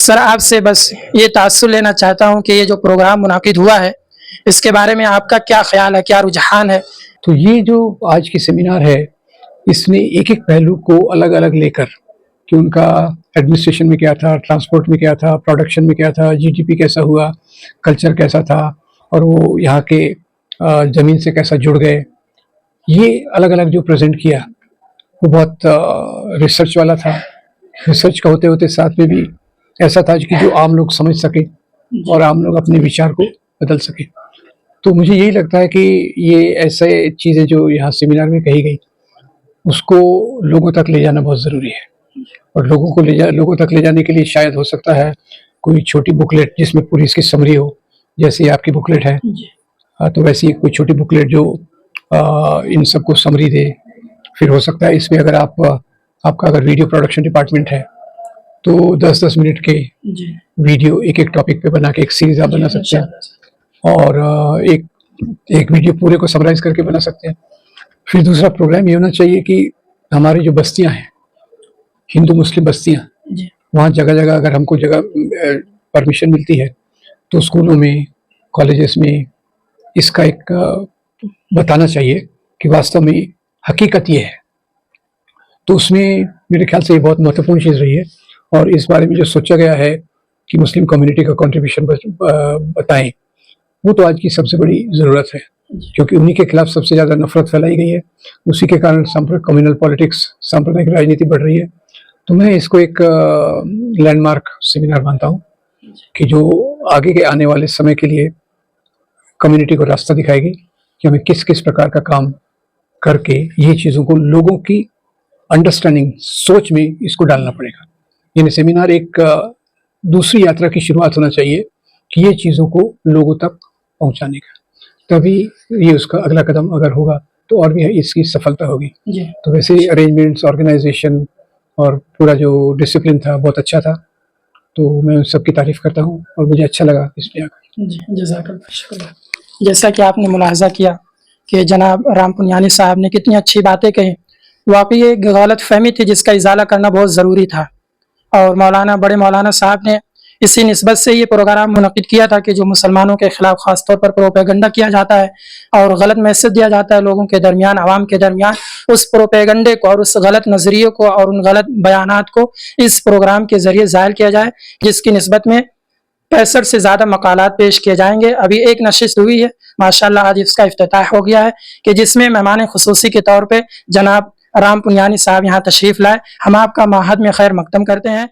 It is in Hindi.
सर आपसे बस ये तासुर लेना चाहता हूँ कि ये जो प्रोग्राम मुनाकिद हुआ है, इसके बारे में आपका क्या ख़्याल है, क्या रुझान है? तो ये जो आज की सेमिनार है, इसने एक-एक पहलू को अलग-अलग लेकर कि उनका एडमिनिस्ट्रेशन में क्या था, ट्रांसपोर्ट में क्या था, प्रोडक्शन में क्या था, जीडीपी कैसा हुआ, कल्चर कैसा था और वो यहाँ के ज़मीन से कैसा जुड़ गए। ये अलग-अलग जो प्रेज़ेंट किया, वो बहुत रिसर्च वाला था। रिसर्च का होते-होते साथ में भी ऐसा था कि जो आम लोग समझ सकें और आम लोग अपने विचार को बदल सकें। तो मुझे यही लगता है कि ये ऐसे चीज़ें जो यहाँ सेमिनार में कही गई, उसको लोगों तक ले जाना बहुत ज़रूरी है और लोगों तक ले जाने के लिए शायद हो सकता है कोई छोटी बुकलेट जिसमें पूरी इसकी समरी हो, जैसे आपकी बुकलेट है। तो वैसी एक कोई छोटी बुकलेट जो इन सबको समरी दे। फिर हो सकता है इसमें अगर आपका अगर वीडियो प्रोडक्शन डिपार्टमेंट है, तो 10-10 मिनट के वीडियो एक-एक टॉपिक पे बना के एक सीरीज़ आप बना सकते हैं और एक वीडियो पूरे को समराइज़ करके बना सकते हैं। फिर दूसरा प्रोग्राम ये होना चाहिए कि हमारी जो बस्तियाँ हैं, हिंदू मुस्लिम बस्तियाँ, वहाँ जगह-जगह अगर हमको परमिशन मिलती है, तो स्कूलों में, कॉलेजेस में इसका एक बताना चाहिए कि वास्तव में हकीकत ये है। तो उसमें मेरे ख्याल से ये बहुत महत्वपूर्ण चीज़ रही है और इस बारे में जो सोचा गया है कि मुस्लिम कम्युनिटी का कंट्रीब्यूशन बताएँ, वो तो आज की सबसे बड़ी ज़रूरत है, क्योंकि उन्हीं के खिलाफ सबसे ज़्यादा नफ़रत फैलाई गई है। उसी के कारण कम्युनल पॉलिटिक्स, सांप्रदायिक राजनीति बढ़ रही है। तो मैं इसको एक लैंडमार्क सेमिनार मानता हूँ कि जो आगे के आने वाले समय के लिए कम्युनिटी को रास्ता दिखाएगी कि हमें किस-किस प्रकार का काम करके ये चीज़ों को लोगों की अंडरस्टैंडिंग, सोच में इसको डालना पड़ेगा। यानी सेमिनार एक दूसरी यात्रा की शुरुआत होना चाहिए कि ये चीज़ों को लोगों तक पहुँचाने का। तभी ये उसका अगला कदम अगर होगा तो और भी इसकी सफलता होगी। तो वैसे अरेंजमेंट्स, ऑर्गेनाइज़ेशन और पूरा जो डिसिप्लिन था बहुत अच्छा था। तो मैं उन सबकी तारीफ़ करता हूँ और मुझे अच्छा लगा इसमें आकर। जी, जज़ाकल्लाह, शुक्रिया। जैसा कि आपने मुलाहज़ा किया कि जनाब राम पुनियानी साहब ने कितनी अच्छी बातें कही। वाक़ई एक गलतफ़हमी थी जिसका इज़ाला करना बहुत ज़रूरी था और बड़े मौलाना साहब ने इसी निस्बत से ये प्रोग्राम मुनक़िद किया था कि जो मुसलमानों के ख़िलाफ़ ख़ास तौर पर प्रोपेगेंडा किया जाता है और गलत मैसेज दिया जाता है लोगों के दरमियान, आवाम के दरमियान, उस प्रोपेगेंडे को और उस गलत नज़रिए को और उन गलत बयानात को इस प्रोग्राम के ज़रिए ज़ाहिर किया जाए, जिसकी निस्बत में 65 से ज़्यादा मकालात पेश किए जाएंगे। अभी एक नशिस्त हुई है, माशाअल्लाह आज इसका इफ्तिताह हो गया है कि जिसमें मेहमान खुसूसी के तौर पे जनाब राम पुनियानी साहब यहाँ तशरीफ़ लाए। हम आपका माहद में खैर मक़दम करते हैं।